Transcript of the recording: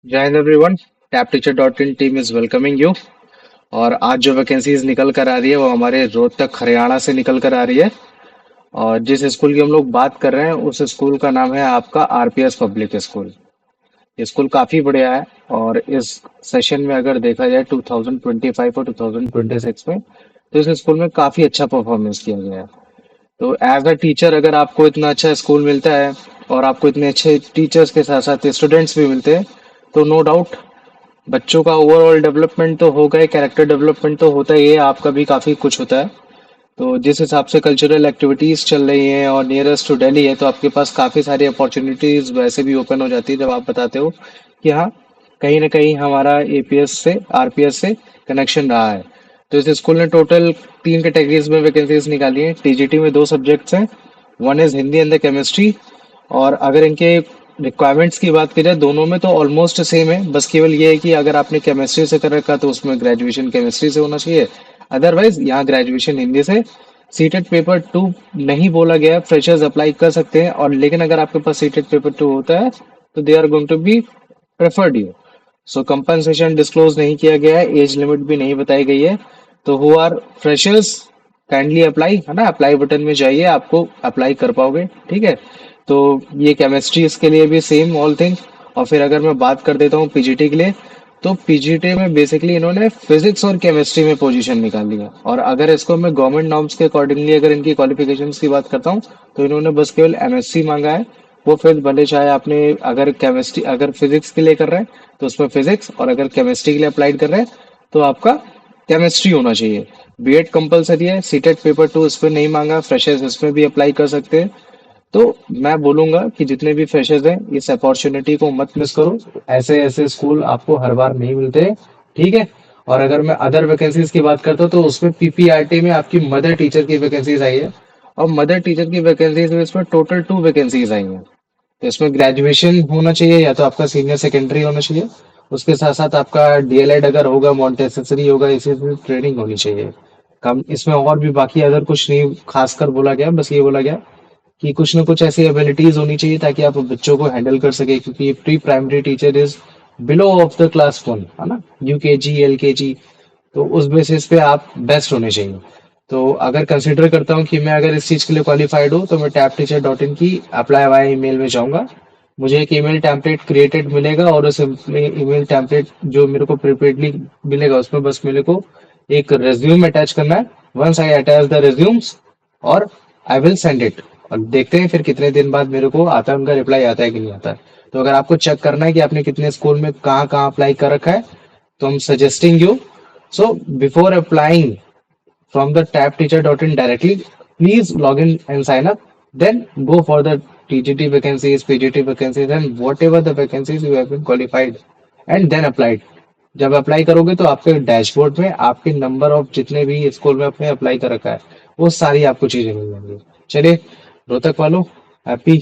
जय Hind everyone. Tap teacher dot in team is welcoming you. और आज जो वैकेंसीज निकल कर आ रही है वो हमारे रोहतक हरियाणा से निकल कर आ रही है। और जिस स्कूल की हम लोग बात कर रहे हैं उस स्कूल का नाम है आपका आरपीएस पब्लिक स्कूल। ये स्कूल काफी बढ़िया है। और इस सेशन में अगर देखा जाए 2025 और 2026 में तो इस स्कूल में काफी अच्छा परफॉर्मेंस किया गया है। तो एज अ टीचर अगर आपको इतना अच्छा स्कूल मिलता है और आपको इतने अच्छे टीचर्स के साथ साथ स्टूडेंट्स भी मिलते हैं तो नो डाउट बच्चों का ओवरऑल डेवलपमेंट तो होगा ही, कैरेक्टर डेवलपमेंट तो होता ही है, आपका भी काफी कुछ होता है। तो जिस हिसाब से कल्चरल एक्टिविटीज चल रही हैं और नियरेस्ट टू दिल्ली है तो आपके पास काफी सारी अपॉर्चुनिटीज वैसे भी ओपन हो जाती है जब आप बताते हो कि हाँ, कहीं ना कहीं हमारा एपीएस से आरपीएस से कनेक्शन रहा है। तो इस स्कूल ने टोटल 3 कैटेगरीज में वैकेंसीज निकाली हैं। टीजीटी में 2 सब्जेक्ट्स हैं, one is Hindi and the chemistry. और अगर इनके रिक्वायरमेंट्स की बात की जाए दोनों में तो ऑलमोस्ट सेम है, बस केवल ये है कि अगर आपने केमिस्ट्री से कर रखा तो उसमें ग्रेजुएशन केमिस्ट्री से होना चाहिए। अदरवाइज यहाँ ग्रेजुएशन हिंदी से। सीटेट पेपर 2 नहीं बोला गया है, फ्रेशर्स अप्लाई कर सकते हैं। और लेकिन अगर आपके पास सीटेट पेपर 2 होता है तो they are going to be preferred you. So compensation disclose नहीं किया गया है, एज लिमिट भी नहीं बताई गई है। तो who are freshers kindly apply, है ना, अप्लाई बटन में जाइए, आपको अप्लाई कर पाओगे। ठीक है। तो ये केमिस्ट्री इसके लिए भी सेम ऑल थिंग। और फिर अगर मैं बात कर देता हूँ पीजीटी के लिए, तो पीजीटी में बेसिकली इन्होंने फिजिक्स और केमिस्ट्री में पोजीशन निकाली है। और अगर इसको मैं गवर्नमेंट नॉर्म्स के अकॉर्डिंगली अगर इनकी क्वालिफिकेशंस की बात करता हूँ तो इन्होंने बस केवल एमएससी मांगा है। वो फिर भले चाहे आपने अगर केमिस्ट्री अगर फिजिक्स के लिए कर रहे हैं तो उसमें फिजिक्स, और अगर केमिस्ट्री के लिए अप्लाइड कर रहे हैं तो आपका केमिस्ट्री होना चाहिए। बीएड कंपलसरी है, सीटेट पेपर 2 इस पे नहीं मांगा, फ्रेशर्स इसमें भी अप्लाई कर सकते हैं। तो मैं बोलूंगा कि जितने भी फ्रेशर्स हैं इस अपॉर्चुनिटी को मत मिस करो। ऐसे ऐसे स्कूल आपको हर बार नहीं मिलते। ठीक है। और अगर मैं अदर वैकेंसीज की बात करता हूँ तो उसमें पीपीआरटी में आपकी मदर टीचर की वैकेंसीज आई है। और मदर टीचर की वैकेंसीज में इसमें टोटल 2 वैकेंसीज आई हैं। तो इसमें ग्रेजुएशन होना चाहिए या तो आपका सीनियर सेकेंडरी होना चाहिए। उसके साथ साथ आपका डीएलएड अगर होगा, मॉन्टेसेसरी होगा, इसी में ट्रेनिंग होनी चाहिए। कम इसमें और भी बाकी अदर कुछ नहीं खासकर बोला गया, बस ये बोला गया कि कुछ ना कुछ ऐसी एबिलिटीज होनी चाहिए ताकि आप बच्चों को हैंडल कर सके, क्योंकि ये pre primary teacher is below of the class 1, है ना, यूकेजी एलकेजी। तो उस बेसिस पे आप बेस्ट होने चाहिए। तो अगर कंसिडर करता हूँ कि मैं अगर इस चीज के लिए क्वालिफाइड हूँ तो मैं टैप टीचर डॉट इन की अप्लाई वाया ईमेल में जाऊंगा। मुझे एक ईमेल टेम्पलेट क्रिएटेड मिलेगा और उस ईमेल टेम्पलेट जो मेरे को प्रिपेयरडली मिलेगा उसमें बस मेरे को एक रेज्यूम अटैच करना है। Once I attach the resumes और आई विल सेंड इट। और देखते हैं फिर कितने दिन बाद मेरे को आता है, उनका रिप्लाई आता है कि नहीं आता है। तो अगर आपको चेक करना है कि आपने कितने स्कूल में कहाँ कहाँ अप्लाई कर रखा है तो I'm suggesting you. So before applying from the tabteacher.in directly, please log in and sign up. Then go for the TGT vacancies, PGT vacancies, and whatever the vacancies you have been qualified, and then applied. जब apply करोगे तो आपके dashboard में आपके number of जितने भी school में आपने अप्लाई कर रखा है वो सारी आपको चीजें मिल जाएंगी। चलिए रोहतक वालों, हैप्पी